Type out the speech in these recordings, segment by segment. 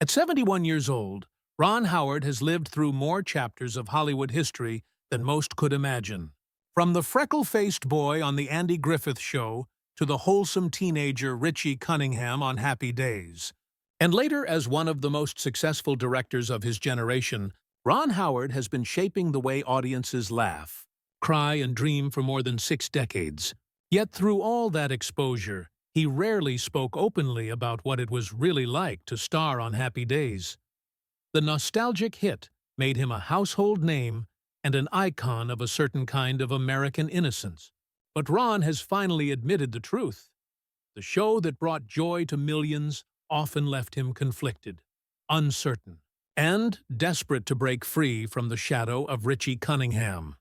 At 71 years old, Ron Howard has lived through more chapters of Hollywood history than most could imagine. From the freckle-faced boy on The Andy Griffith Show to the wholesome teenager Richie Cunningham on Happy Days. And later, as one of the most successful directors of his generation, Ron Howard has been shaping the way audiences laugh, cry, and dream for more than 6 decades. Yet through all that exposure, he rarely spoke openly about what it was really like to star on Happy Days. The nostalgic hit made him a household name and an icon of a certain kind of American innocence. But Ron has finally admitted the truth. The show that brought joy to millions often left him conflicted, uncertain, and desperate to break free from the shadow of Richie Cunningham.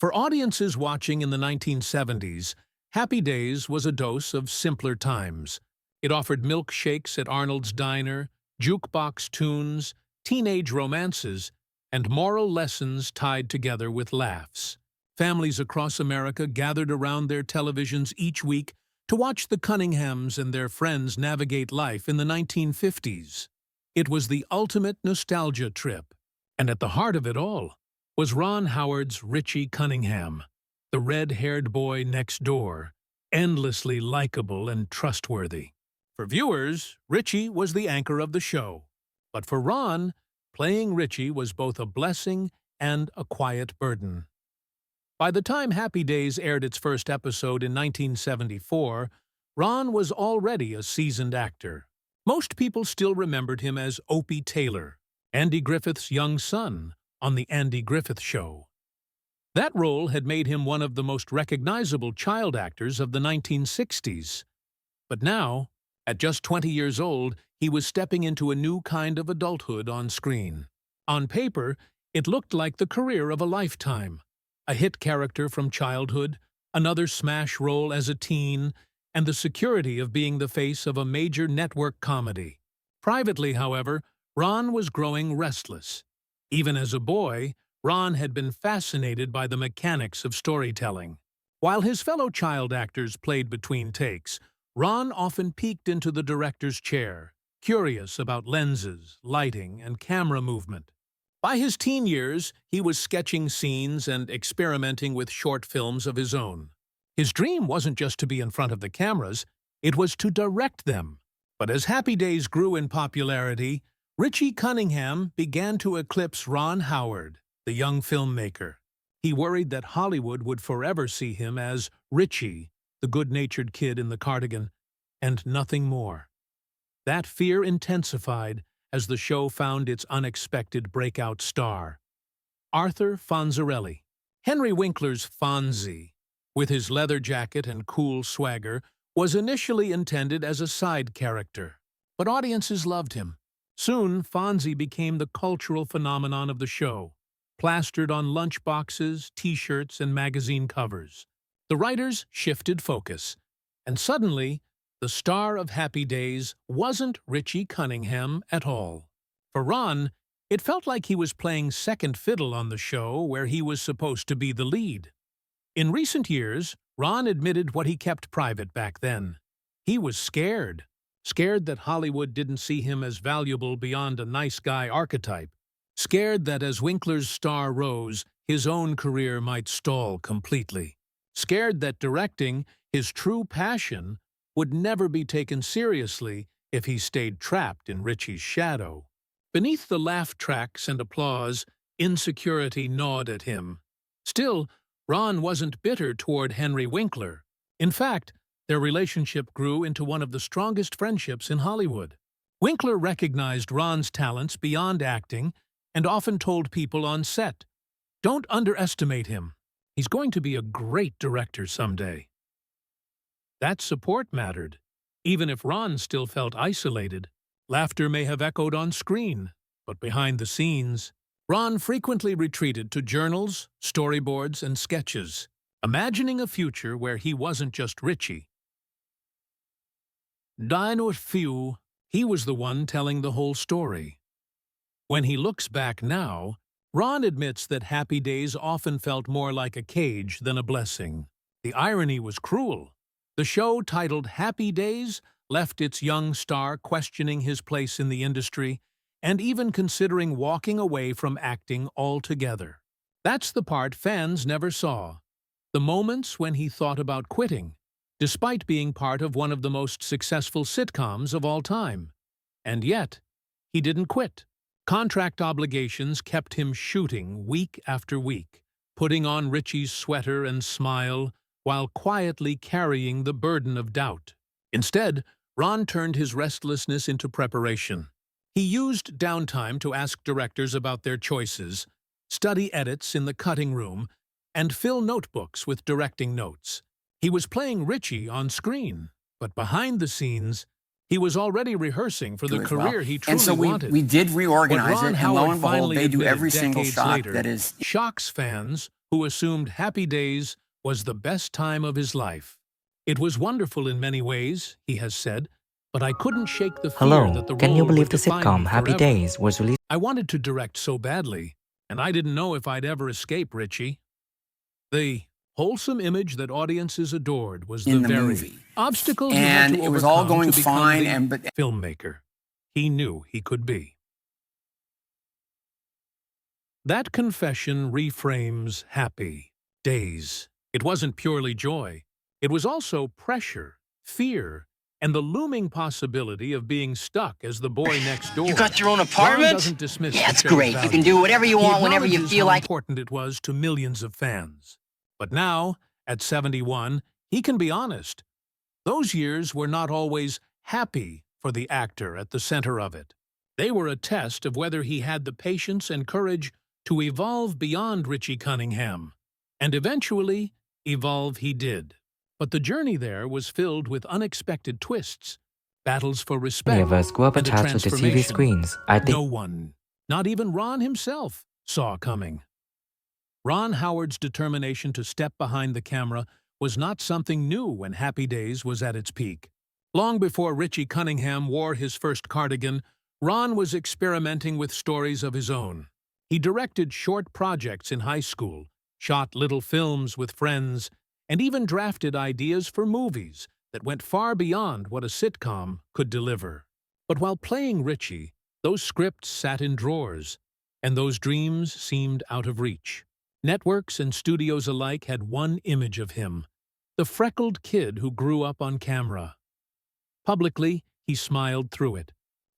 For audiences watching in the 1970s, Happy Days was a dose of simpler times. It offered milkshakes at Arnold's Diner, jukebox tunes, teenage romances, and moral lessons tied together with laughs. Families across America gathered around their televisions each week to watch the Cunninghams and their friends navigate life in the 1950s. It was the ultimate nostalgia trip, and at the heart of it all was Ron Howard's Richie Cunningham, the red-haired boy next door, endlessly likable and trustworthy. For viewers, Richie was the anchor of the show. But for Ron, playing Richie was both a blessing and a quiet burden. By the time Happy Days aired its first episode in 1974, Ron was already a seasoned actor. Most people still remembered him as Opie Taylor, Andy Griffith's young son, on The Andy Griffith Show. That role had made him one of the most recognizable child actors of the 1960s. But now, at just 20 years old, he was stepping into a new kind of adulthood on screen. On paper, it looked like the career of a lifetime. A hit character from childhood, another smash role as a teen, and the security of being the face of a major network comedy. Privately, however, Ron was growing restless. Even as a boy, Ron had been fascinated by the mechanics of storytelling. While his fellow child actors played between takes, Ron often peeked into the director's chair, curious about lenses, lighting, and camera movement. By his teen years, he was sketching scenes and experimenting with short films of his own. His dream wasn't just to be in front of the cameras, it was to direct them. But as Happy Days grew in popularity, Richie Cunningham began to eclipse Ron Howard, the young filmmaker. He worried that Hollywood would forever see him as Richie, the good-natured kid in the cardigan, and nothing more. That fear intensified as the show found its unexpected breakout star, Arthur Fonzarelli. Henry Winkler's Fonzie, with his leather jacket and cool swagger, was initially intended as a side character, but audiences loved him. Soon, Fonzie became the cultural phenomenon of the show, plastered on lunchboxes, T-shirts, and magazine covers. The writers shifted focus, and suddenly, the star of Happy Days wasn't Richie Cunningham at all. For Ron, it felt like he was playing second fiddle on the show where he was supposed to be the lead. In recent years, Ron admitted what he kept private back then. He was scared that Hollywood didn't see him as valuable beyond a nice guy archetype, scared that as Winkler's star rose, his own career might stall completely, scared that directing, his true passion, would never be taken seriously if he stayed trapped in Richie's shadow. Beneath the laugh tracks and applause, insecurity gnawed at him. Still, Ron wasn't bitter toward Henry Winkler. In fact, their relationship grew into one of the strongest friendships in Hollywood. Winkler recognized Ron's talents beyond acting and often told people on set, "Don't underestimate him. He's going to be a great director someday." That support mattered, even if Ron still felt isolated. Laughter may have echoed on screen, but behind the scenes, Ron frequently retreated to journals, storyboards, and sketches, imagining a future where he wasn't just Richie. Dine with few, he was the one telling the whole story. When he looks back now, Ron admits that Happy Days often felt more like a cage than a blessing. The irony was cruel. The show, titled Happy Days, left its young star questioning his place in the industry and even considering walking away from acting altogether. That's the part fans never saw, the moments when he thought about quitting, despite being part of one of the most successful sitcoms of all time. And yet, he didn't quit. Contract obligations kept him shooting week after week, putting on Richie's sweater and smile while quietly carrying the burden of doubt. Instead, Ron turned his restlessness into preparation. He used downtime to ask directors about their choices, study edits in the cutting room, and fill notebooks with directing notes. He was playing Richie on screen, but behind the scenes, he was already rehearsing for the career he truly wanted. We did reorganize it, and lo and behold, finally they do every single decades shot later, that is... shocks fans who assumed Happy Days was the best time of his life. "It was wonderful in many ways," he has said, "but I couldn't shake the fear that the Can you role believe would the define sitcom me Happy forever. Days was released? I wanted to direct so badly, and I didn't know if I'd ever escape, Richie." The wholesome image that audiences adored was the very movie. obstacle he had And to it was all overcome going to become fine, the filmmaker he knew he could be. That confession reframes Happy Days. It wasn't purely joy. It was also pressure, fear, and the looming possibility of being stuck as the boy next door. You got your own Ron apartment? doesn't dismiss Yeah, the it's show's great. You value. can do whatever you He want whenever you acknowledges feel how like. important it was to millions of fans. But now, at 71, he can be honest. Those years were not always happy for the actor at the center of it. They were a test of whether he had the patience and courage to evolve beyond Richie Cunningham. And eventually, evolve he did. But the journey there was filled with unexpected twists, battles for respect, Many of us grew up and a attached to the TV transformation screens. I think no one, not even Ron himself, saw coming. Ron Howard's determination to step behind the camera was not something new when Happy Days was at its peak. Long before Richie Cunningham wore his first cardigan, Ron was experimenting with stories of his own. He directed short projects in high school, shot little films with friends, and even drafted ideas for movies that went far beyond what a sitcom could deliver. But while playing Richie, those scripts sat in drawers, and those dreams seemed out of reach. Networks and studios alike had one image of him, the freckled kid who grew up on camera. Publicly, he smiled through it.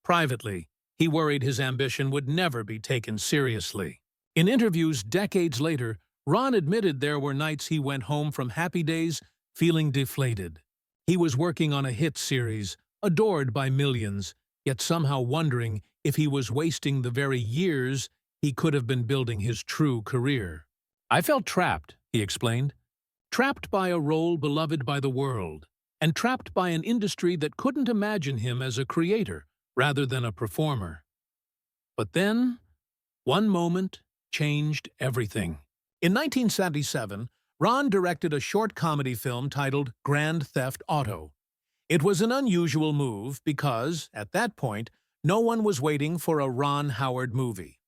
Privately, he worried his ambition would never be taken seriously. In interviews decades later, Ron admitted there were nights he went home from Happy Days feeling deflated. He was working on a hit series, adored by millions, yet somehow wondering if he was wasting the very years he could have been building his true career. "I felt trapped," he explained. "Trapped by a role beloved by the world, and trapped by an industry that couldn't imagine him as a creator rather than a performer." But then, one moment changed everything. In 1977, Ron directed a short comedy film titled Grand Theft Auto. It was an unusual move because, at that point, no one was waiting for a Ron Howard movie.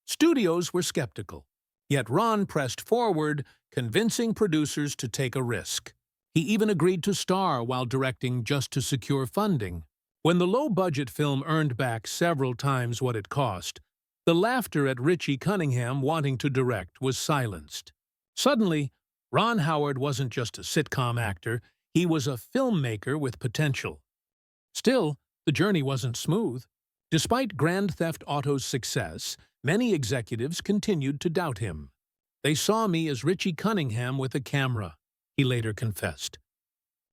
Studios were skeptical, yet Ron pressed forward, convincing producers to take a risk. He even agreed to star while directing just to secure funding. When the low-budget film earned back several times what it cost, the laughter at Richie Cunningham wanting to direct was silenced. Suddenly, Ron Howard wasn't just a sitcom actor, he was a filmmaker with potential. Still, the journey wasn't smooth. Despite Grand Theft Auto's success, many executives continued to doubt him. "They saw me as Richie Cunningham with a camera," he later confessed.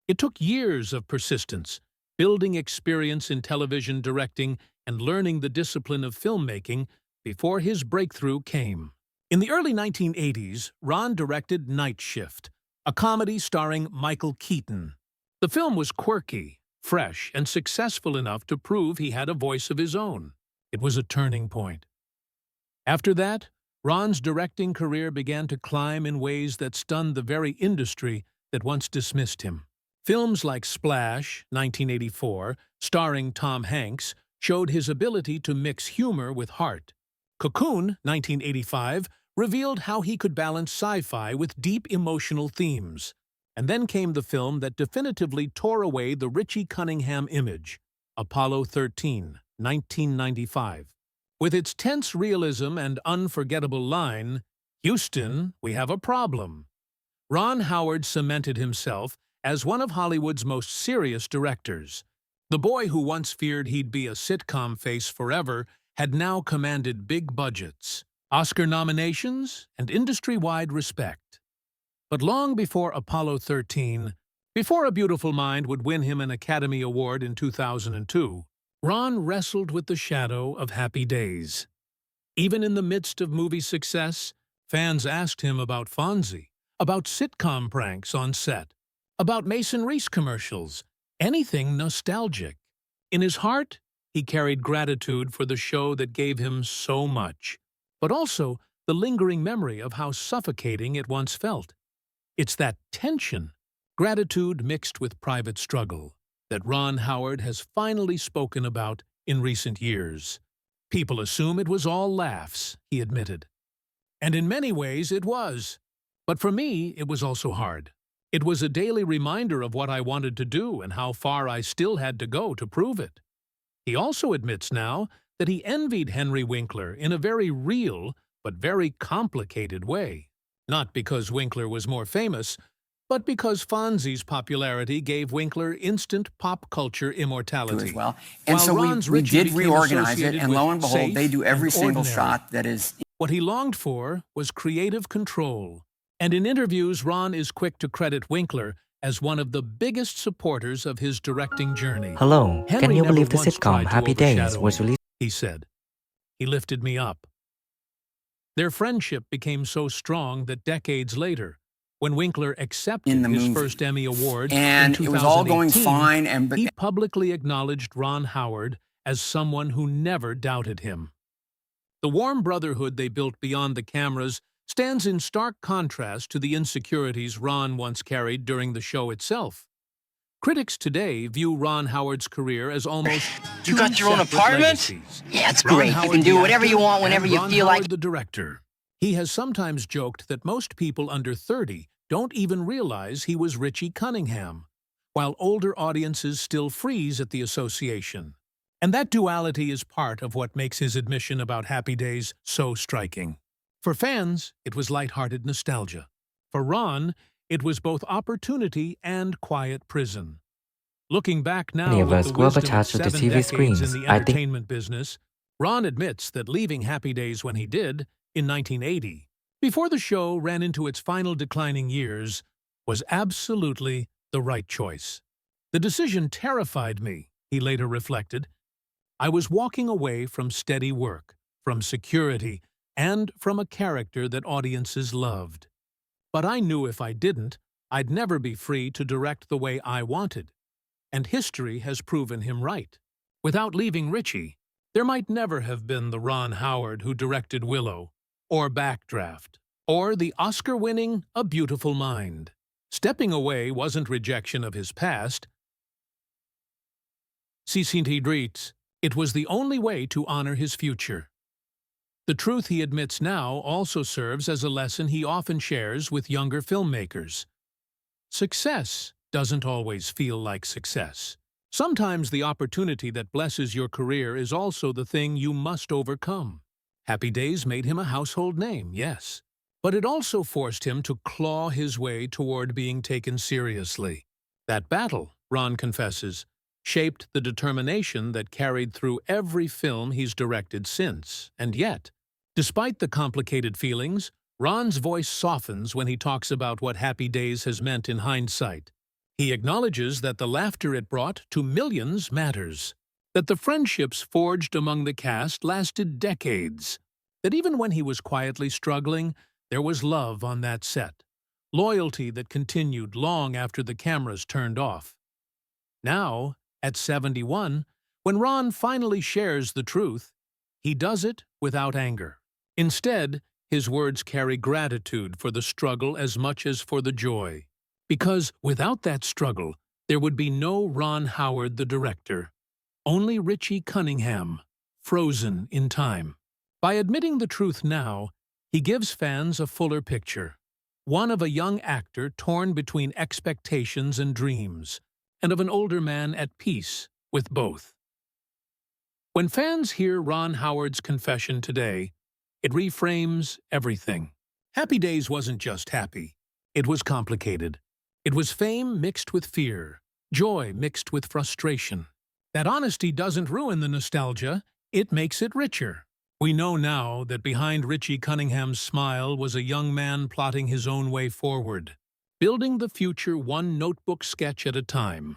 It took years of persistence, building experience in television directing and learning the discipline of filmmaking before his breakthrough came. In the early 1980s, Ron directed Night Shift, a comedy starring Michael Keaton. The film was quirky, fresh, and successful enough to prove he had a voice of his own. It was a turning point. After that, Ron's directing career began to climb in ways that stunned the very industry that once dismissed him. Films like Splash, 1984, starring Tom Hanks, showed his ability to mix humor with heart. Cocoon, 1985, revealed how he could balance sci-fi with deep emotional themes. And then came the film that definitively tore away the Richie Cunningham image, Apollo 13, 1995. With its tense realism and unforgettable line, "Houston, we have a problem." Ron Howard cemented himself as one of Hollywood's most serious directors. The boy who once feared he'd be a sitcom face forever had now commanded big budgets, Oscar nominations, and industry-wide respect. But long before Apollo 13, before A Beautiful Mind would win him an Academy Award in 2002, Ron wrestled with the shadow of Happy Days. Even in the midst of movie success, fans asked him about Fonzie, about sitcom pranks on set, about Mason Reese commercials, anything nostalgic. In his heart, he carried gratitude for the show that gave him so much, but also the lingering memory of how suffocating it once felt. It's that tension, gratitude mixed with private struggle, that Ron Howard has finally spoken about in recent years. People assume it was all laughs, he admitted. And in many ways it was. But for me, it was also hard. It was a daily reminder of what I wanted to do and how far I still had to go to prove it. He also admits now that he envied Henry Winkler in a very real but very complicated way. Not because Winkler was more famous, but because Fonzie's popularity gave Winkler instant pop culture immortality. As well. And so we did reorganize it, and lo and behold, they do every single shot that is... What he longed for was creative control. And in interviews, Ron is quick to credit Winkler as one of the biggest supporters of his directing journey. Hello, Henry can you never believe the once sitcom tried to Happy Days overshadow was me, released? he said. He lifted me up. Their friendship became so strong that decades later, when Winkler accepted his first Emmy Award and in 2018, it was all going fine, he publicly acknowledged Ron Howard as someone who never doubted him. The warm brotherhood they built beyond the cameras stands in stark contrast to the insecurities Ron once carried during the show itself. Critics today view Ron Howard's career as almost You got your own apartment? legacies. Yeah, it's great. You can do whatever you want whenever you feel like. Ron Howard, the director. He has sometimes joked that most people under 30 don't even realize he was Richie Cunningham, while older audiences still freeze at the association. And that duality is part of what makes his admission about Happy Days so striking. For fans, it was lighthearted nostalgia. For Ron, it was both opportunity and quiet prison. Looking back now Many of at us the grew up wisdom of attached to the 7 TV decades screens. in the I think entertainment business, Ron admits that leaving Happy Days when he did, in 1980, before the show ran into its final declining years, was absolutely the right choice. The decision terrified me, he later reflected. I was walking away from steady work, from security, and from a character that audiences loved. But I knew if I didn't, I'd never be free to direct the way I wanted. And history has proven him right. Without leaving Richie, there might never have been the Ron Howard who directed Willow, or Backdraft, or the Oscar-winning A Beautiful Mind. Stepping away wasn't rejection of his past. It was the only way to honor his future. The truth he admits now also serves as a lesson he often shares with younger filmmakers. Success doesn't always feel like success. Sometimes the opportunity that blesses your career is also the thing you must overcome. Happy Days made him a household name, yes, but it also forced him to claw his way toward being taken seriously. That battle, Ron confesses, shaped the determination that carried through every film he's directed since. And yet, despite the complicated feelings, Ron's voice softens when he talks about what Happy Days has meant in hindsight. He acknowledges that the laughter it brought to millions matters, that the friendships forged among the cast lasted decades, that even when he was quietly struggling, there was love on that set, loyalty that continued long after the cameras turned off. Now, at 71, when Ron finally shares the truth, he does it without anger. Instead, his words carry gratitude for the struggle as much as for the joy. Because without that struggle, there would be no Ron Howard the director. Only Richie Cunningham, frozen in time. By admitting the truth now, he gives fans a fuller picture. one of a young actor torn between expectations and dreams, and of an older man at peace with both. When fans hear Ron Howard's confession today, it reframes everything. Happy Days wasn't just happy. It was complicated. It was fame mixed with fear, joy mixed with frustration. That honesty doesn't ruin the nostalgia, it makes it richer. We know now that behind Richie Cunningham's smile was a young man plotting his own way forward, building the future one notebook sketch at a time.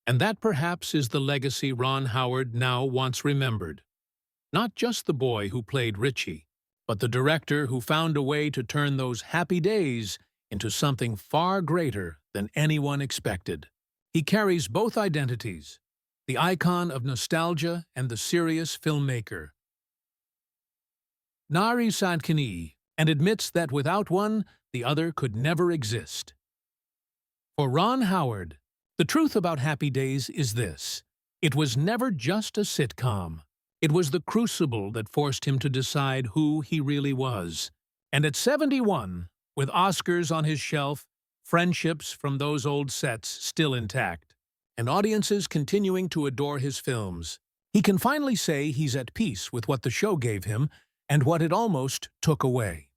And that perhaps is the legacy Ron Howard now wants remembered. Not just the boy who played Richie, but the director who found a way to turn those happy days into something far greater than anyone expected. He carries both identities, the icon of nostalgia and the serious filmmaker, narration, and admits that without one, the other could never exist. For Ron Howard, the truth about Happy Days is this: it was never just a sitcom. It was the crucible that forced him to decide who he really was. And at 71, with Oscars on his shelf, friendships from those old sets still intact, and audiences continuing to adore his films, he can finally say he's at peace with what the show gave him and what it almost took away.